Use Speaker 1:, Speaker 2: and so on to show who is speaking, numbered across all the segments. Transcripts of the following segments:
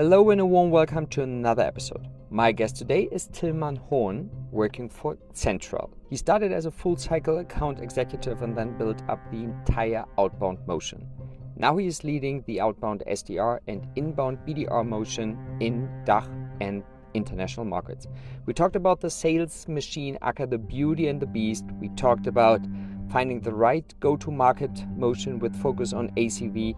Speaker 1: Hello and a warm welcome to another episode. My guest today is Tillmann Horn, working for Xentral. He started as a full-cycle account executive and then built up the entire outbound motion. Now he is leading the outbound SDR and inbound BDR motion in DACH and international markets. We talked about the sales machine, aka the beauty and the beast. We talked about finding the right go-to-market motion with focus on ACV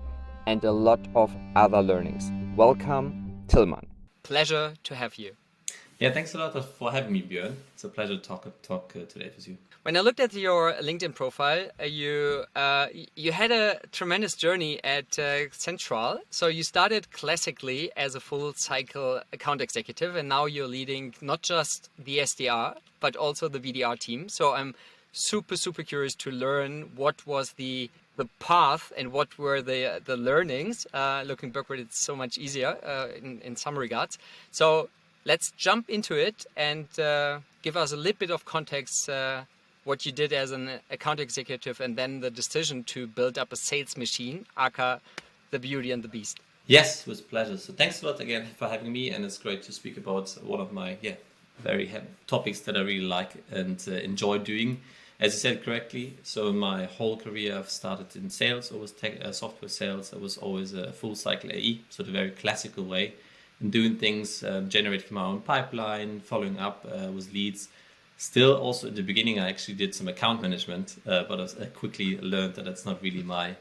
Speaker 1: and a lot of other learnings. Welcome, Tillmann.
Speaker 2: Pleasure to have you.
Speaker 3: Yeah, thanks a lot for having me, Björn. It's a pleasure to talk today with you.
Speaker 2: When I looked at your LinkedIn profile, you had a tremendous journey at Xentral. So you started classically as a full cycle account executive, and now you're leading not just the SDR, but also the BDR team. So I'm super curious to learn what was the path and what were the learnings. Looking backward, it's so much easier in some regards. So let's jump into it and give us a little bit of context what you did as an account executive and then the decision to build up a sales machine, aka the beauty and the beast.
Speaker 3: Yes, it was a pleasure. So thanks a lot again for having me, and it's great to speak about one of my very topics that I really like and enjoy doing. As you said correctly, so in my whole career I've started in sales, always software sales. I was always a full cycle AE, so the very classical way, and doing things, generating my own pipeline, following up with leads. Still, also at the beginning, I actually did some account management, but I quickly learned that that's not really my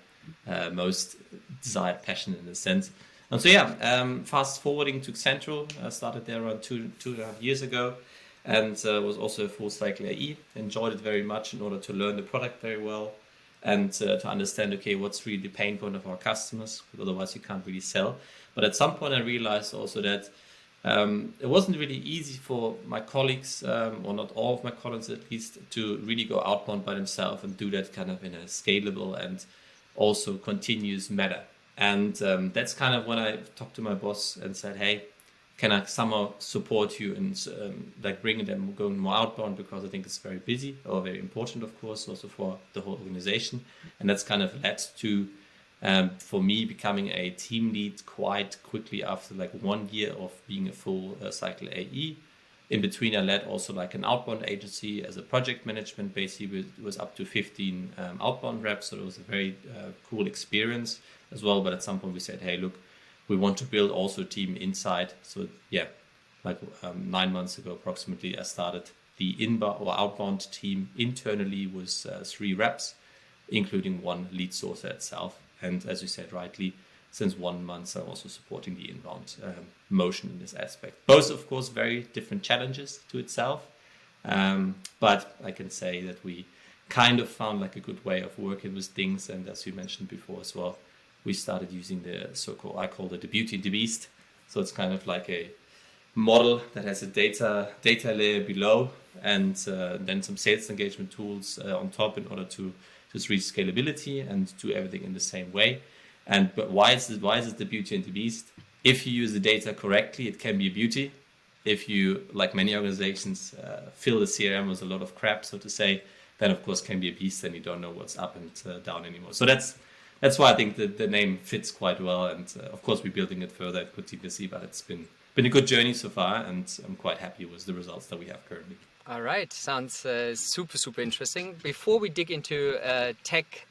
Speaker 3: most desired passion in a sense. And so fast forwarding to Xentral, I started there around two and a half years ago. And was also a full cycle AE, enjoyed it very much in order to learn the product very well and to understand, what's really the pain point of our customers, because otherwise you can't really sell. But at some point I realized also that it wasn't really easy for my colleagues, or not all of my colleagues at least, to really go outbound by themselves and do that kind of in a scalable and also continuous manner. And that's kind of when I talked to my boss and said, hey, can I somehow support you and bringing them going more outbound, because I think it's very busy or very important, of course, also for the whole organization. And that's kind of led to, for me, becoming a team lead quite quickly after 1 year of being a full cycle AE. In between, I led also an outbound agency as a project management. Basically, it was up to 15 outbound reps. So it was a very cool experience as well. But at some point we said, hey, look, we want to build also a team inside. So 9 months ago approximately, I started the inbound or outbound team internally with 3 reps, including 1 lead sourcer itself. And as you said rightly, since 1 month, I'm also supporting the inbound motion in this aspect. Both, of course, very different challenges to itself. But I can say that we kind of found a good way of working with things. And as you mentioned before as well, we started using the so-called, I call it the beauty and the beast. So it's kind of like a model that has a data layer below, and then some sales engagement tools on top in order to just reach scalability and do everything in the same way. But why is it the beauty and the beast? If you use the data correctly, it can be a beauty. If you, like many organizations, fill the CRM with a lot of crap, so to say, then of course can be a beast, and you don't know what's up and down anymore. So that's why I think that the name fits quite well. And of course, we're building it further at continuously, but it's been a good journey so far, and I'm quite happy with the results that we have currently.
Speaker 2: All right. Sounds super interesting. Before we dig into tech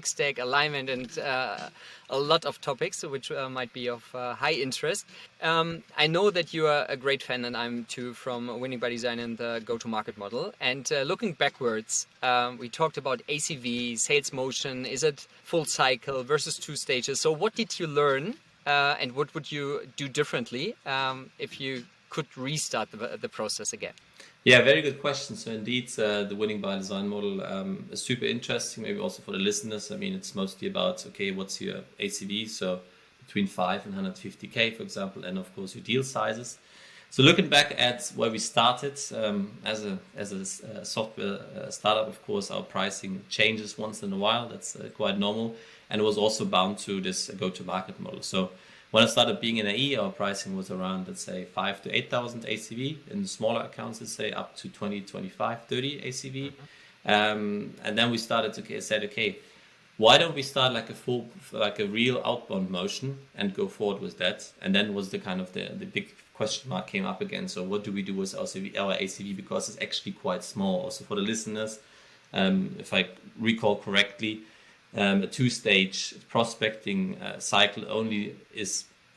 Speaker 2: stack alignment and a lot of topics which might be of high interest. I know that you are a great fan, and I'm too, from Winning by Design and the go-to-market model. And looking backwards, we talked about ACV, sales motion. Is it full cycle versus 2 stages? So what did you learn and what would you do differently if you could restart the process again?
Speaker 3: Yeah, very good question. So indeed, the Winning by Design model is super interesting, maybe also for the listeners. I mean, it's mostly about, what's your ACV? So between 5 and 150K, for example, and of course your deal sizes. So looking back at where we started, as a software startup, of course, our pricing changes once in a while. That's quite normal. And it was also bound to this go-to-market model. So when I started being an AE, our pricing was around, let's say, 5,000 to 8,000 ACV. In the smaller accounts, let's say up to 20, 25, 30 ACV. And then we started to say, why don't we start like a real outbound motion and go forward with that? And then was the kind of the big question mark came up again. So what do we do with our ACV? Because it's actually quite small. Also for the listeners, if I recall correctly, a two-stage prospecting cycle only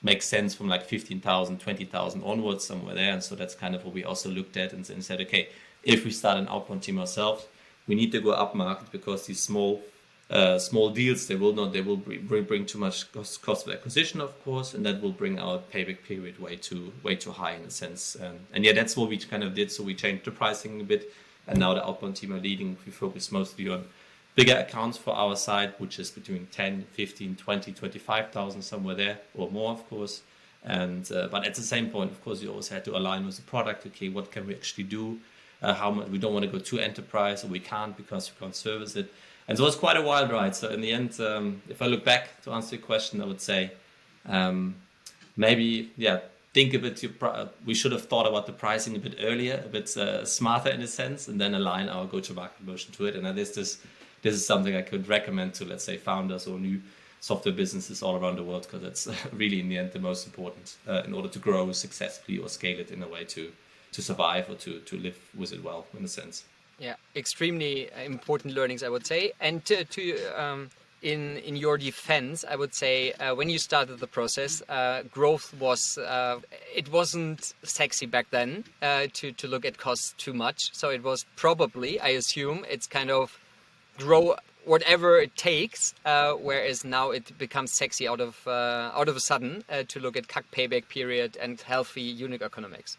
Speaker 3: makes sense from like 15,000, 20,000 onwards, somewhere there. And so that's kind of what we also looked at and said, okay, if we start an outbound team ourselves, we need to go up market, because these small deals, they will bring too much cost of acquisition, of course, and that will bring our payback period way too high in a sense. And yeah, that's what we kind of did. So we changed the pricing a bit, and now the outbound team are leading. We focus mostly on bigger accounts for our side, which is between 10, 15, 20, 25,000, somewhere there, or more, of course. And but at the same point, of course, you always had to align with the product. Okay, what can we actually do? How much we don't want to go too enterprise, or we can't because we can't service it. And so it's quite a wild ride. So in the end, if I look back to answer your question, I would say maybe, think a bit. We should have thought about the pricing a bit earlier, a bit smarter in a sense, and then align our go-to-market motion to it. And this is something I could recommend to, let's say, founders or new software businesses all around the world, because it's really in the end the most important in order to grow successfully or scale it in a way to survive or to live with it well, in a sense.
Speaker 2: Yeah, extremely important learnings, I would say. And in your defense, I would say when you started the process, growth was it wasn't sexy back then to look at costs too much. So it was probably, I assume, it's kind of grow whatever it takes, whereas now it becomes sexy out of a sudden to look at CAC payback period and healthy unit economics.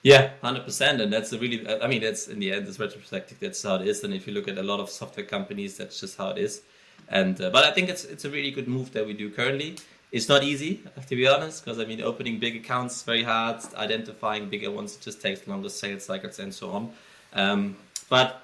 Speaker 3: Yeah, 100%. And that's that's in the end, it's retrospective. That's how it is. And if you look at a lot of software companies, that's just how it is. And but I think it's a really good move that we do currently. It's not easy, I have to be honest, because opening big accounts is very hard. Identifying bigger ones just takes longer sales cycles and so on. But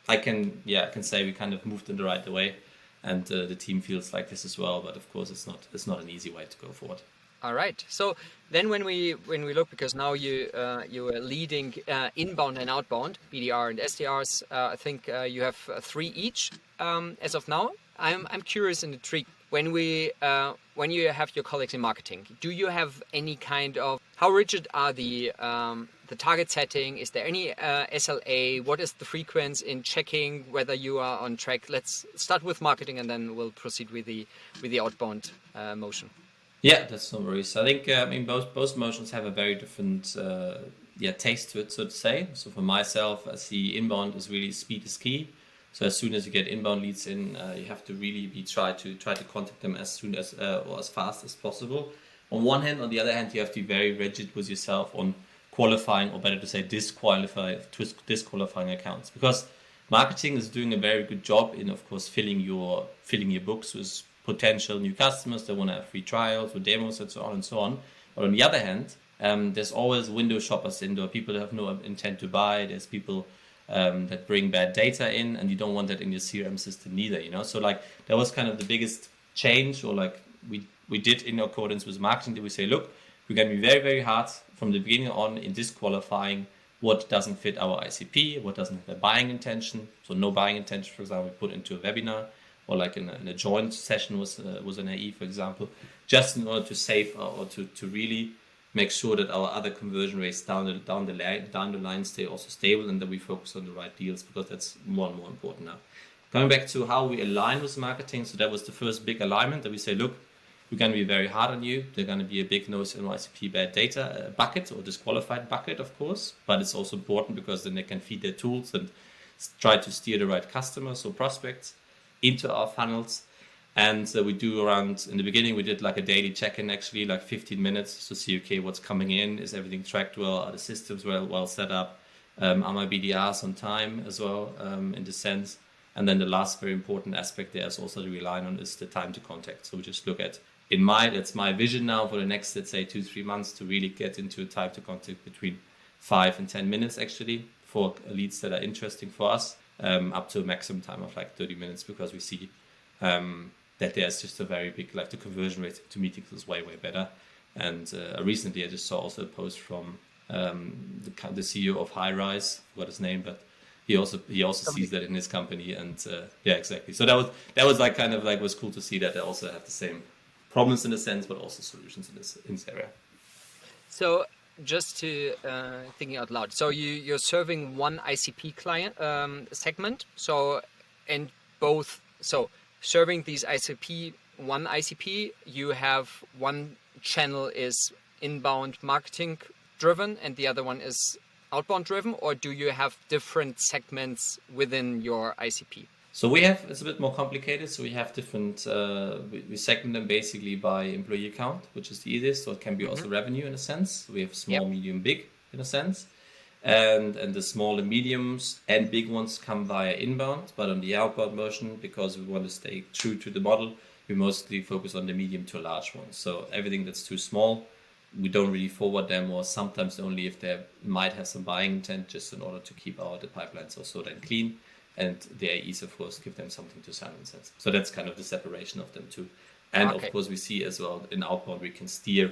Speaker 3: I can say we kind of moved in the right way, and the team feels like this as well. But of course, it's not an easy way to go forward.
Speaker 2: All right. So then when we look, because now you are leading inbound and outbound BDR and SDRs, I think you have 3 each as of now. I'm curious and intrigued. When you have your colleagues in marketing, do you have any kind of, how rigid are the target setting? Is there any SLA? What is the frequency in checking whether you are on track? Let's start with marketing, and then we'll proceed with the outbound motion.
Speaker 3: Yeah, that's no worries. I think both motions have a very different taste to it, so to say. So for myself, I see inbound is really speed is key. So as soon as you get inbound leads in, you have to really try to contact them as soon as or as fast as possible. On one hand, on the other hand, you have to be very rigid with yourself on qualifying, or better to say disqualifying accounts, because marketing is doing a very good job in, of course, filling your books with potential new customers that want to have free trials or demos and so on and so on. But on the other hand, there's always window shoppers in there, people that have no intent to buy. There's people that bring bad data in, and you don't want that in your CRM system neither, So like that was kind of the biggest change, or like we did in accordance with marketing, that we say, look, we're going to be very, very hard from the beginning on in disqualifying what doesn't fit our ICP, what doesn't have a buying intention. So no buying intention, for example, we put into a webinar, or like in a joint session was an AE, for example, just in order to save or to really make sure that our other conversion rates down the line stay also stable, and that we focus on the right deals, because that's more and more important now. Coming back to how we align with marketing, so that was the first big alignment, that we say, look, we're going to be very hard on you. They're going to be a big NoICP bad data bucket, or disqualified bucket, of course, but it's also important because then they can feed their tools and try to steer the right customers or prospects into our funnels. And we do in the beginning, we did like a daily check-in, actually, like 15 minutes to see, okay, what's coming in? Is everything tracked well? Are the systems well set up? Are my BDRs on time as well, in the sense? And then the last very important aspect there is also to rely on is the time to contact. So we just look at, that's my vision now for the next, let's say, 2-3 months, to really get into a time to contact between 5 and 10 minutes, actually, for leads that are interesting for us, up to a maximum time of like 30 minutes, because we see that there's just a very big, like the conversion rate to meetings is way, way better. And recently I just saw also a post from the CEO of High Rise, I forgot his name, but he also sees that in his company, and yeah, exactly. So that was like kind of like was cool to see that they also have the same problems in a sense, but also solutions in this area.
Speaker 2: So just to thinking out loud, so you're serving one ICP client segment, so and both, so serving these one ICP, you have one channel is inbound marketing driven and the other one is outbound driven, or do you have different segments within your ICP?
Speaker 3: So it's a bit more complicated. So we have different, we segment them basically by employee account, which is the easiest. So it can be also revenue in a sense. We have small, medium, big in a sense. And the small and mediums and big ones come via inbound, but on the outbound motion, because we want to stay true to the model, we mostly focus on the medium to large ones. So everything that's too small, we don't really forward them, or sometimes only if they might have some buying intent, just in order to keep the pipelines also then clean. And the AEs, of course, give them something to sell in a sense. So that's kind of the separation of them too. And of course, we see as well in outbound, we can steer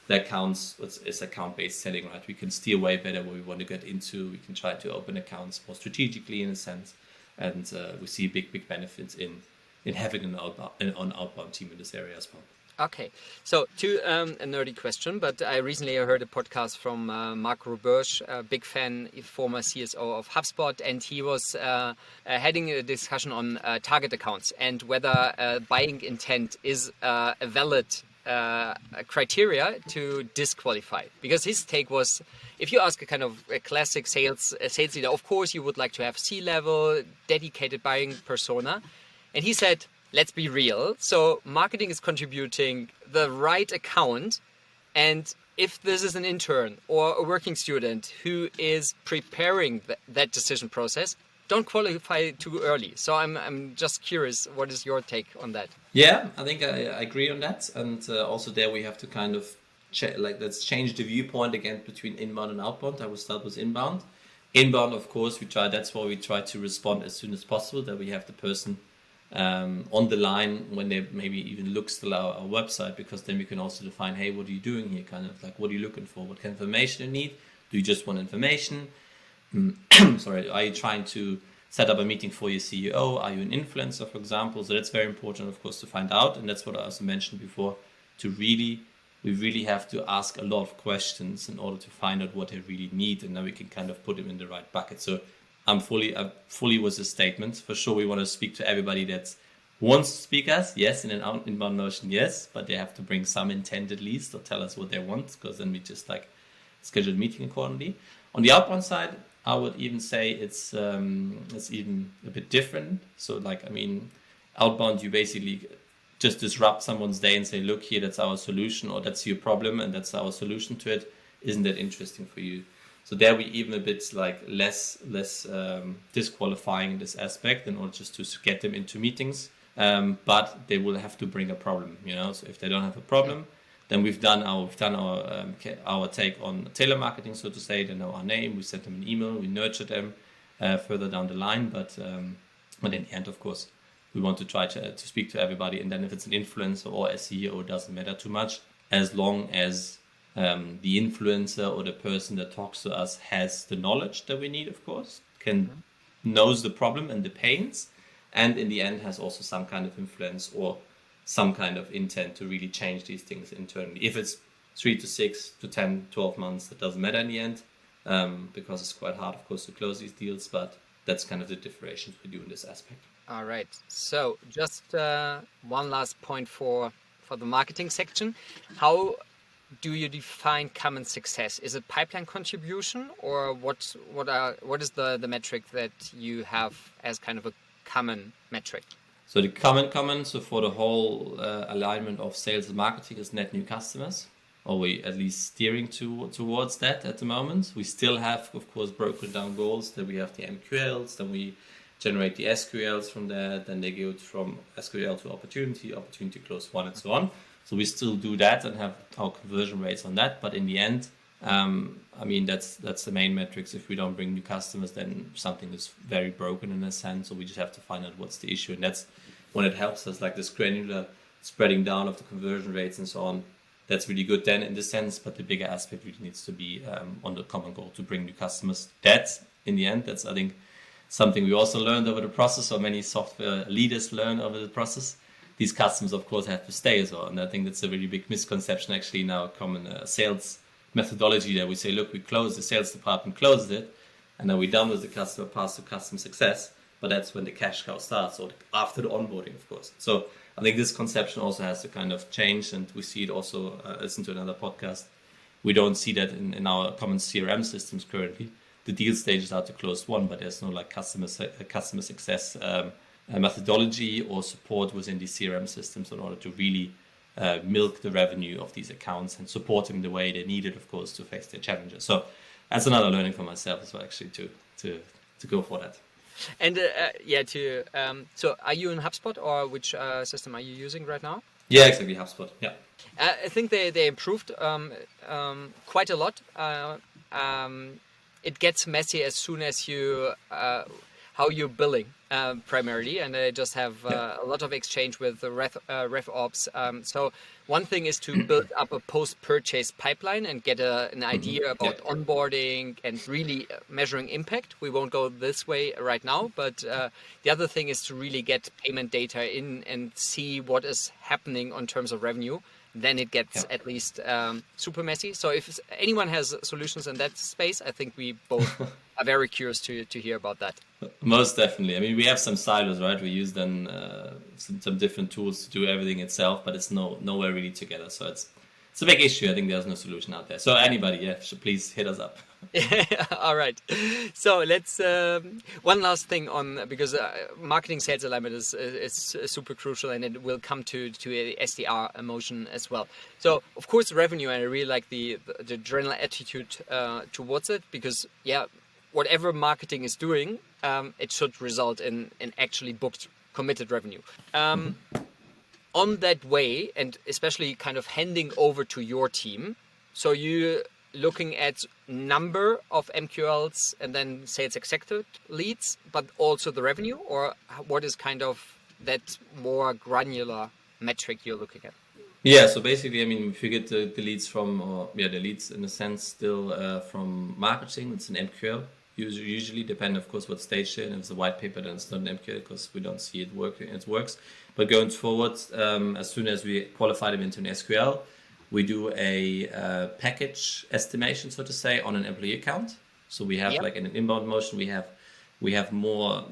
Speaker 3: the accounts. It's account-based selling, right? We can steer way better where we want to get into. We can try to open accounts more strategically in a sense. And we see big benefits in having an outbound team in this area as well.
Speaker 2: Okay, so a nerdy question, but I recently heard a podcast from Mark Roberge, a big fan, former CSO of HubSpot, and he was having a discussion on target accounts and whether buying intent is a valid criteria to disqualify. Because his take was, if you ask a classic sales leader, of course you would like to have C-level, dedicated buying persona, and he said, let's be real. So marketing is contributing the right account. And if this is an intern or a working student who is preparing that decision process, don't qualify too early. So I'm just curious, what is your take on that?
Speaker 3: Yeah, I think I agree on that. And also there we have to kind of let's change the viewpoint again between inbound and outbound. I will start with inbound. Inbound, of course, that's why we try to respond as soon as possible, that we have the person on the line when they maybe even look still our website, because then we can also define, hey, what are you doing here? Kind of like, what are you looking for? What kind of information you need? Do you just want information? Sorry, are you trying to set up a meeting for your CEO? Are you an influencer, for example? So that's very important, of course, to find out. And that's what I also mentioned before, we really have to ask a lot of questions in order to find out what they really need. And then we can kind of put them in the right bucket. So I'm fully with this statement. For sure, we want to speak to everybody that wants to speak us. Yes, in an inbound motion, yes, but they have to bring some intent at least, or tell us what they want, because then we just schedule a meeting accordingly. On the outbound side, I would even say it's even a bit different. So outbound, you basically just disrupt someone's day and say, look, here, that's our solution, or that's your problem and that's our solution to it. Isn't that interesting for you? So there we even a bit less disqualifying in this aspect in order just to get them into meetings. But they will have to bring a problem, So if they don't have a problem, then we've done our take on telemarketing, so to say. They know our name. We sent them an email. We nurtured them further down the line. But in the end, of course, we want to try to speak to everybody. And then if it's an influencer or a CEO, it doesn't matter too much, as long as the influencer or the person that talks to us has the knowledge that we need, of course, knows the problem and the pains, and in the end has also some kind of influence or some kind of intent to really change these things internally. If it's 3 to 6 to 10, 12 months, that doesn't matter in the end, because it's quite hard, of course, to close these deals, but that's kind of the differentiations we do in this aspect.
Speaker 2: All right. So just one last point for the marketing section. How do you define common success? Is it pipeline contribution, or what is the metric that you have as kind of a common metric?
Speaker 3: So the common, so for the whole alignment of sales and marketing is net new customers, or we at least steering towards that at the moment. We still have, of course, broken down goals, that we have the MQLs, then we generate the SQLs from that, then they go from SQL to opportunity close one, and so on. So we still do that and have our conversion rates on that. But in the end, that's the main metrics. If we don't bring new customers, then something is very broken in a sense. So we just have to find out what's the issue. And that's when it helps us, like this granular spreading down of the conversion rates and so on. That's really good then in this sense. But the bigger aspect really needs to be on the common goal to bring new customers. That's, in the end, I think, something we also learned over the process, or many software leaders learn over the process. These customers, of course, have to stay as well. And I think that's a really big misconception actually in our common sales methodology, that we say, look, we closed, the sales department closed it, and then we're done with the customer, pass to customer success. But that's when the cash cow starts, or after the onboarding, of course. So I think this conception also has to kind of change, and we see it also, listen to another podcast. We don't see that in our common CRM systems currently. The deal stages are to closed one, but there's no like customer success methodology or support within these CRM systems in order to really milk the revenue of these accounts and support them the way they need it, of course, to face their challenges. So that's another learning for myself as well, actually, to go for that.
Speaker 2: And so are you in HubSpot, or which system are you using right now?
Speaker 3: Yeah, exactly, HubSpot. Yeah.
Speaker 2: I think they improved quite a lot. It gets messy as soon as you how you're billing primarily, and they just have a lot of exchange with the ref ops. So one thing is to build up a post-purchase pipeline and get an idea about onboarding and really measuring impact. We won't go this way right now, but the other thing is to really get payment data in and see what is happening on terms of revenue. Then it gets at least super messy. So if anyone has solutions in that space, I think we both are very curious to hear about that.
Speaker 3: Most definitely. I mean, we have some silos, right? We use then some different tools to do everything itself, but it's nowhere really together. So it's a big issue. I think there's no solution out there. So anybody, please hit us up.
Speaker 2: All right. So let's one last thing on, because marketing sales alignment is super crucial, and it will come to a SDR motion as well. So of course revenue, and I really like the general attitude towards it, because whatever marketing is doing, it should result in actually booked committed revenue. On that way, and especially kind of handing over to your team, so you looking at number of MQLs and then sales executive leads, but also the revenue, or what is kind of that more granular metric you're looking at?
Speaker 3: Yeah, so basically, I mean, if you get the leads from, the leads in a sense still from marketing, it's an MQL. Usually depend, of course, what stage they're in. If it's a white paper, then it's not an MQL because we don't see it working. It works. But going forward, as soon as we qualify them into an SQL, we do a package estimation, so to say, on an employee account. So we have like in an inbound motion, we have more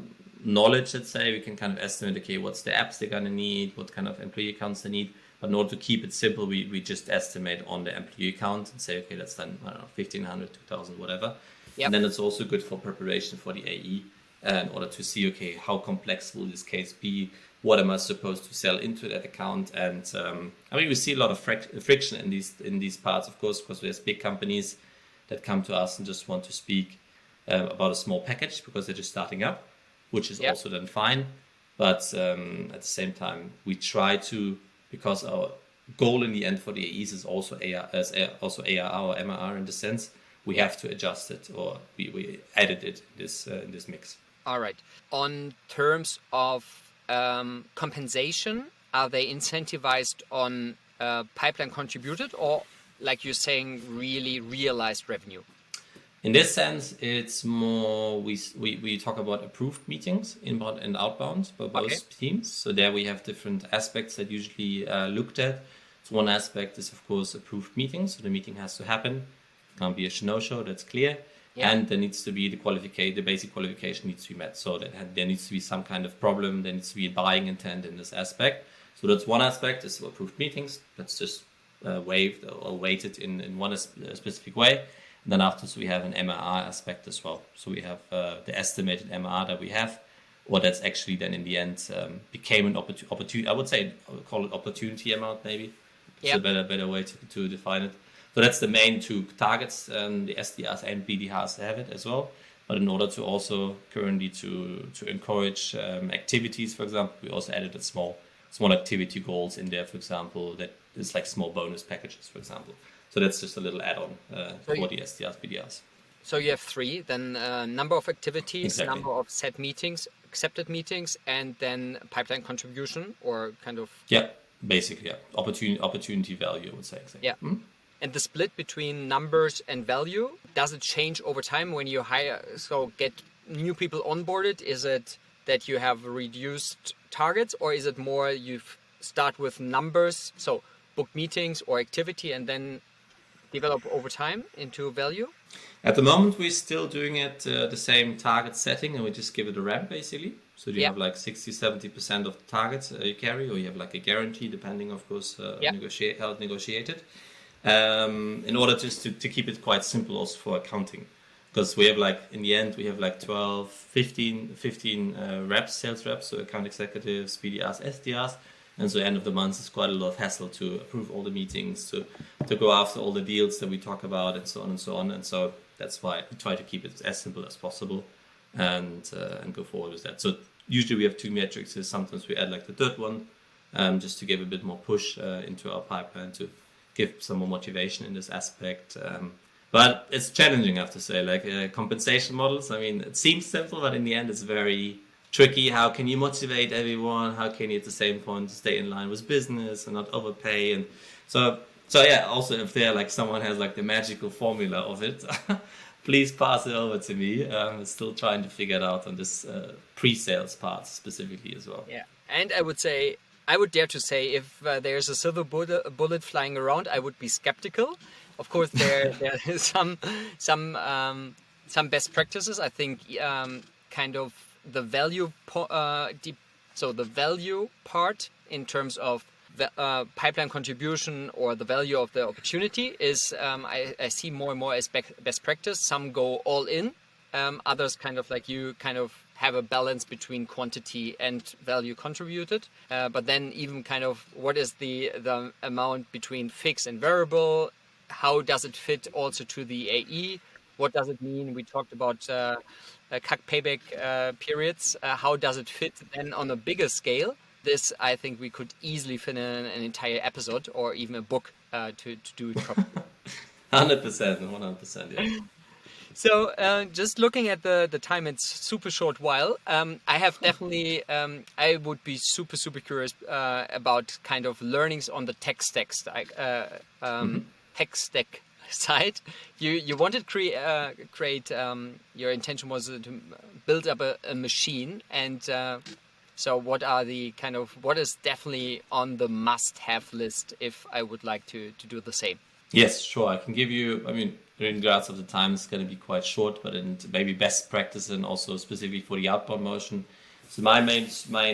Speaker 3: knowledge, let's say. We can kind of estimate, okay, what's the apps they're going to need, what kind of employee accounts they need. But in order to keep it simple, we just estimate on the employee account and say, okay, that's done, I don't know, 1,500, 2,000, whatever. Yep. And then it's also good for preparation for the AE in order to see, okay, how complex will this case be? What am I supposed to sell into that account? And I mean, we see a lot of friction in these parts, of course, because there's big companies that come to us and just want to speak about a small package because they're just starting up, which is also then fine. But at the same time, we try to, because our goal in the end for the AEs is also ARR or MRR in the sense, we have to adjust it, or we edit it in this mix.
Speaker 2: All right. On terms of compensation, are they incentivized on pipeline contributed, or like you're saying, really realized revenue?
Speaker 3: In this sense, it's more we talk about approved meetings, inbound and outbound, for both teams. So there we have different aspects that usually looked at. So one aspect is, of course, approved meetings. So the meeting has to happen. It can't be a no-show, that's clear. Yeah. And there needs to be the basic qualification needs to be met. So that there needs to be some kind of problem. There needs to be a buying intent in this aspect. So that's one aspect, is approved meetings. That's just waived or weighted in one specific way. And then after, so we have an MRR aspect as well. So we have the estimated MRR that we have, or that's actually then in the end became an opportunity. I would say, call it opportunity amount maybe. It's a better way to define it. So that's the main two targets. The SDRs and BDRs have it as well. But in order to also currently to encourage activities, for example, we also added small activity goals in there, for example, that is like small bonus packages, for example. So that's just a little add-on for the SDRs, BDRs.
Speaker 2: So you have three, then number of activities, number of set meetings, accepted meetings, and then pipeline contribution, or kind of...
Speaker 3: Yeah, basically, opportunity value, I would say. Exactly.
Speaker 2: Yeah. Mm-hmm. And the split between numbers and value, does it change over time when you hire, so get new people onboarded? Is it that you have reduced targets, or is it more you start with numbers, so book meetings or activity, and then develop over time into value?
Speaker 3: At the moment, we're still doing it the same target setting, and we just give it a ramp basically. So you have like 60-70% of the targets you carry, or you have like a guarantee, depending, of course, how it's negotiated. In order just to keep it quite simple also for accounting. Because we have like, in the end, we have like 12, 15 reps, sales reps, so account executives, BDRs, SDRs. And so end of the month is quite a lot of hassle to approve all the meetings, to go after all the deals that we talk about, and so on and so on. And so that's why we try to keep it as simple as possible and go forward with that. So usually we have two metrics. Sometimes we add like the third one, just to give a bit more push into our pipeline, to give some more motivation in this aspect. But it's challenging, I have to say, like compensation models. I mean, it seems simple, but in the end it's very tricky. How can you motivate everyone? How can you at the same point stay in line with business and not overpay? And so yeah, also if there like someone has like the magical formula of it, please pass it over to me. I'm still trying to figure it out on this pre-sales part specifically as well.
Speaker 2: Yeah, and I would dare to say, if there's a silver bullet flying around, I would be skeptical. Of course, there is some best practices. I think kind of the value so the value part in terms of the pipeline contribution or the value of the opportunity is I see more and more as best practice. Some go all in, others kind of like you kind of have a balance between quantity and value contributed, but then even kind of what is the amount between fixed and variable? How does it fit also to the AE? What does it mean? We talked about CAC payback periods. How does it fit then on a bigger scale? This, I think we could easily fit in an entire episode or even a book to do it properly.
Speaker 3: 100%, yeah.
Speaker 2: So just looking at the time, it's super short while. I have definitely, I would be super curious about kind of learnings on the tech stack side. You wanted to create your intention was to build up a machine, and so what is definitely on the must-have list if I would like to do the same?
Speaker 3: Yes, sure. I can give you, I mean, in regards of the time, it's going to be quite short, but in maybe best practice and also specifically for the outbound motion. So my main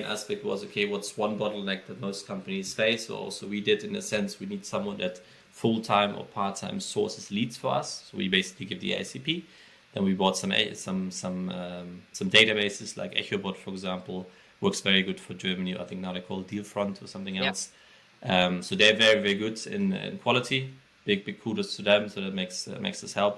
Speaker 3: aspect was, okay, what's one bottleneck that most companies face? So also we did, in a sense, we need someone that full-time or part-time sources leads for us. So we basically give the ICP. Then we bought some databases like EchoBot, for example, works very good for Germany. I think now they call it Dealfront or something else. So they're very good in quality. Big kudos to them. So that makes us help.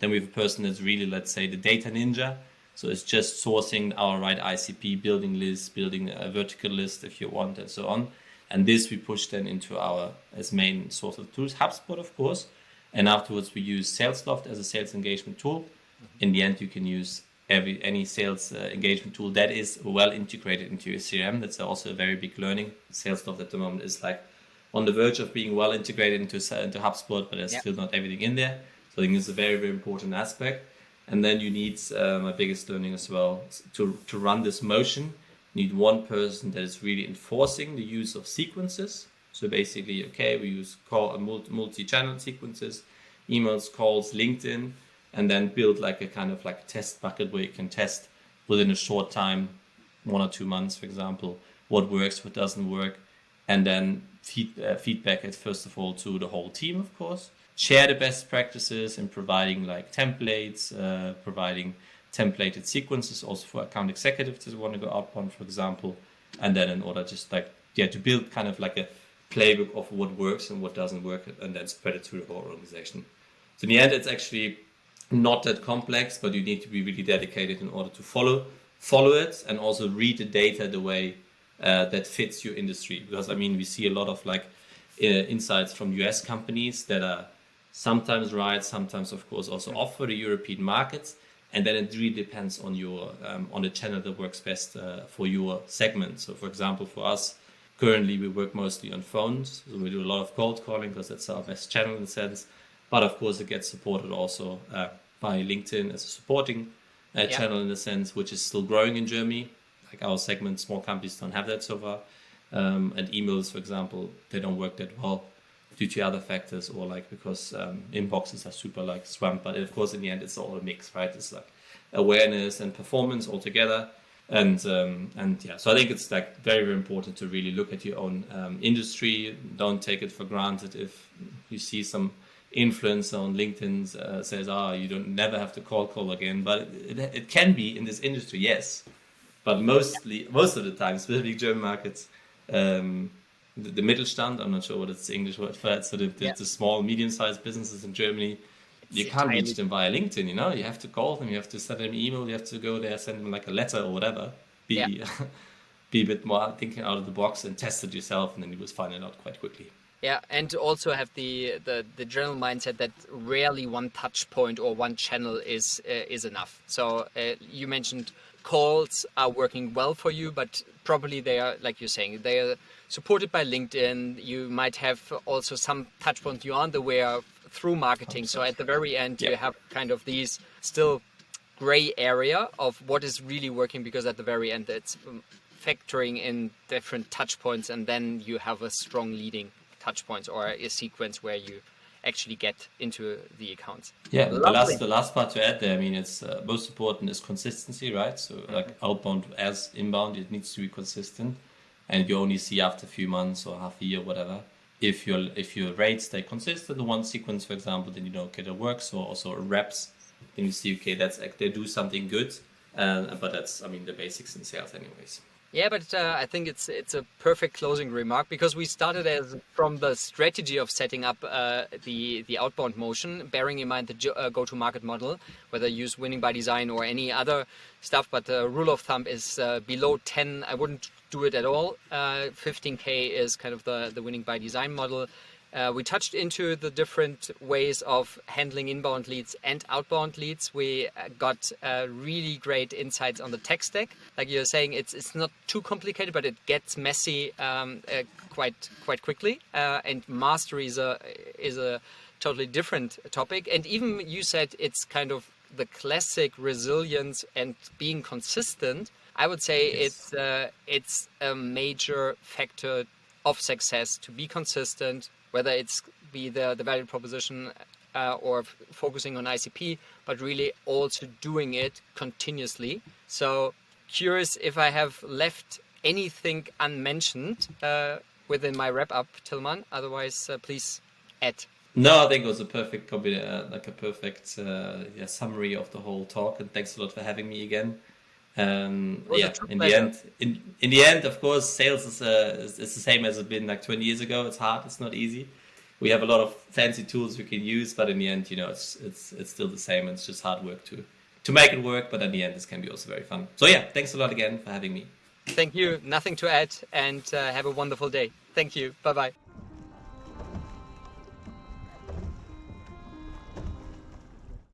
Speaker 3: Then we have a person that's really, let's say, the data ninja. So it's just sourcing our right ICP, building lists, building a vertical list if you want, and so on. And this we push then into our as main source of tools, HubSpot, of course. And afterwards we use Salesloft as a sales engagement tool. In the end, you can use any sales engagement tool that is well integrated into your CRM. That's also a very big learning. Salesloft at the moment is like on the verge of being well integrated into HubSpot, but there's still not everything in there. So I think it's a very important aspect. And then you need, my biggest learning as well, to run this motion, you need one person that is really enforcing the use of sequences. So basically, okay, we use multi-channel sequences, emails, calls, LinkedIn, and then build like a kind of like a test bucket where you can test within a short time, 1 or 2 months, for example, what works, what doesn't work, and then feedback it first of all to the whole team, of course. Share the best practices in providing like templates, providing templated sequences also for account executives that want to go outbound, for example. And then in order just to build kind of like a playbook of what works and what doesn't work, and then spread it to the whole organization. So in the end, it's actually not that complex, but you need to be really dedicated in order to follow it and also read the data the way that fits your industry. Because I mean, we see a lot of like insights from US companies that are sometimes right, sometimes of course also off for the European markets, and then it really depends on your on the channel that works best for your segment. So for example, for us currently we work mostly on phones, so we do a lot of cold calling because that's our best channel in a sense, but of course it gets supported also by LinkedIn as a supporting channel in a sense, which is still growing in Germany. Like our segment, small companies don't have that so far. And emails, for example, they don't work that well due to other factors, or like because inboxes are super like swamped. But of course, in the end, it's all a mix, right? It's like awareness and performance all together. And yeah, so I think it's like very, very important to really look at your own industry. Don't take it for granted if you see some influencer on LinkedIn says, you don't never have to call again. But it can be in this industry, yes. But most of the time, especially German markets, the Mittelstand, I'm not sure what it's the English word for that, so the small, medium-sized businesses in Germany, you can't reach them via LinkedIn, you know? You have to call them, you have to send them an email, you have to go there, send them like a letter or whatever. Be a bit more thinking out of the box and test it yourself, and then you will find it out quite quickly.
Speaker 2: Yeah, and also have the general mindset that rarely one touch point or one channel is enough. So you mentioned calls are working well for you, but probably they are, like you're saying, they are supported by LinkedIn. You might have also some touch points you aren't aware of through marketing. So at the very end, you have kind of these still gray area of what is really working, because at the very end, it's factoring in different touch points, and then you have a strong leading touch points or a sequence where you actually get into the accounts.
Speaker 3: Yeah, the last part to add there, I mean, it's most important is consistency, right? So like outbound as inbound, it needs to be consistent, and you only see after a few months or half a year, whatever. If your rates stay consistent in one sequence, for example, then you know, okay, that works. Or also reps, then you see, okay, that's they do something good. But that's, I mean, the basics in sales, anyways.
Speaker 2: Yeah, but I think it's a perfect closing remark, because we started from the strategy of setting up the outbound motion, bearing in mind the go-to-market model, whether you use winning by design or any other stuff. But the rule of thumb is below 10. I wouldn't do it at all. 15K is kind of the winning by design model. We touched into the different ways of handling inbound leads and outbound leads. We got really great insights on the tech stack. Like you're saying, it's not too complicated, but it gets messy quite quickly. And mastery is a totally different topic. And even you said it's kind of the classic resilience and being consistent. I would say it's a major factor of success to be consistent, whether it's be the value proposition or focusing on ICP, but really also doing it continuously. So curious if I have left anything unmentioned within my wrap up, Tillmann. Otherwise, please add.
Speaker 3: No, I think it was a perfect summary of the whole talk, and thanks a lot for having me again. In the end, of course, sales is the same as it's been like 20 years ago. It's hard. It's not easy. We have a lot of fancy tools we can use, but in the end, you know, it's still the same. It's just hard work to make it work. But in the end, this can be also very fun. So yeah, thanks a lot again for having me.
Speaker 2: Thank you. Nothing to add, and have a wonderful day. Thank you. Bye bye.